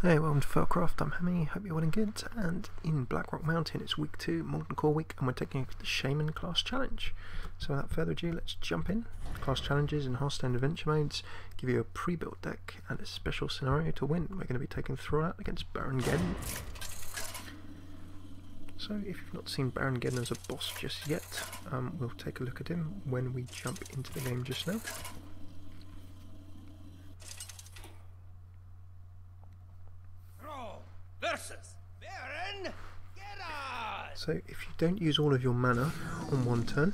Hey, welcome to Hearthstone. I'm Hammy, hope you're well and good, and in Blackrock Mountain it's week 2, Molten Core week, and we're taking the Shaman class challenge. So without further ado, let's jump in. Class challenges in Hearthstone adventure modes give you a pre-built deck and a special scenario to win. We're going to be taking Thrall against Baron Geddon. So if you've not seen Baron Geddon as a boss just yet, we'll take a look at him when we jump into the game just now. Versus Baron Geddon. So if you don't use all of your mana on one turn,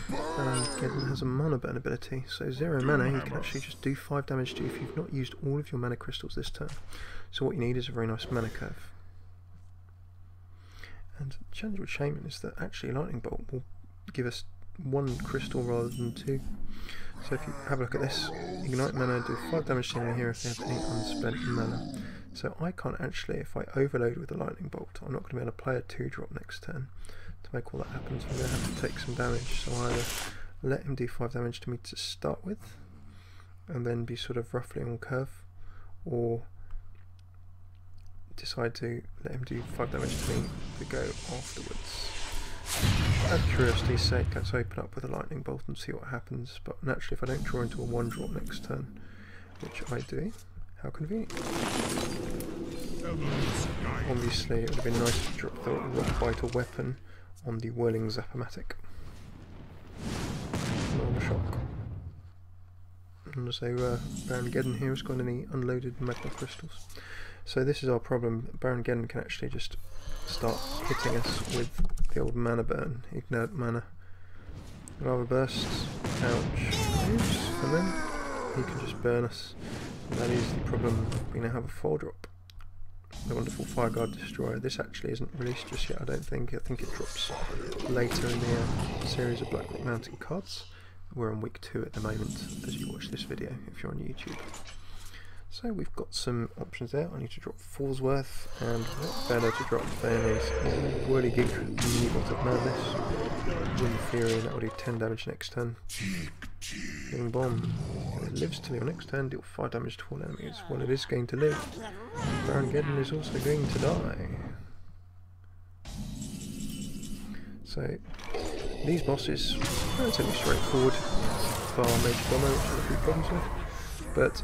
Geddon has a mana burn ability. So 0 mana, you can actually just do 5 damage to you if you've not used all of your mana crystals this turn. So what you need is a very nice mana curve. And the challenge with Shaman is that actually Lightning Bolt will give us 1 crystal rather than 2. So if you have a look at this, ignite mana, do 5 damage to anyone here if they have any unspent mana. So I can't actually, if I overload with the Lightning Bolt, I'm not going to be able to play a 2-drop next turn. To make all that happen, so I'm going to have to take some damage. So I either let him do 5 damage to me to start with, and then be sort of roughly on curve, or decide to let him do 5 damage to me to go afterwards. Out of curiosity's sake, let's open up with a Lightning Bolt and see what happens. But naturally, if I don't draw into a 1-drop next turn, which I do, how convenient. Obviously, it would have been nice to drop the Rock Vital weapon on the Whirling Zap-O-Matic. Normal shock. And so Baron Geddon here has got any unloaded magma crystals. So this is our problem. Baron Geddon can actually just start hitting us with the old mana burn, ignite mana. Lava bursts, ouch, oops, and then he can just burn us. And that is the problem. We now have a 4-drop. The wonderful Fireguard Destroyer. This actually isn't released just yet, I don't think. I think it drops later in the series of Blackrock Mountain cards. We're on week 2 at the moment as you watch this video if you're on YouTube. So we've got some options there. I need to drop 4's worth, and what better to drop than is Whirligig Neebot of Madness. Wind Fury, and that will do 10 damage next turn. Bing Bomb. It lives till your next turn, deal 5 damage to all enemies. Well, it is going to live. Baron Geddon is also going to die. So these bosses, relatively straightforward, bar Mage Bomber, which I have a few problems with, but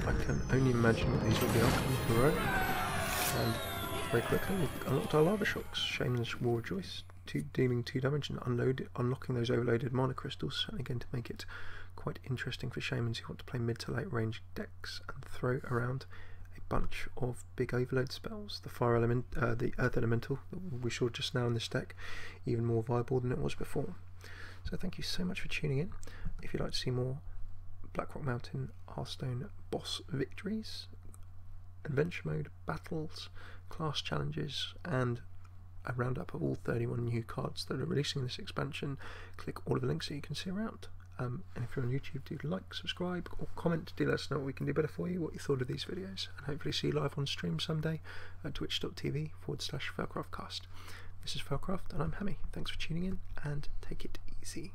I can only imagine what these will be after the road. And very quickly we've unlocked our Lava Shocks. Shaman's will rejoice, dealing 2 damage and unlocking those overloaded mana crystals, certainly going to make it quite interesting for Shamans who want to play mid to late range decks and throw around a bunch of big overload spells. The Fire Element, the Earth Elemental that we saw just now in this deck, even more viable than it was before. So thank you so much for tuning in. If you'd like to see more Blackrock Mountain Hearthstone boss victories, adventure mode battles, class challenges, and a roundup of all 31 new cards that are releasing this expansion, click all of the links that you can see around. And if you're on YouTube, do like, subscribe, or comment to let us know what we can do better for you, what you thought of these videos, and hopefully see you live on stream someday at twitch.tv/Fearcraftcast. This is Fearcraft, and I'm Hammy. Thanks for tuning in, and take it easy.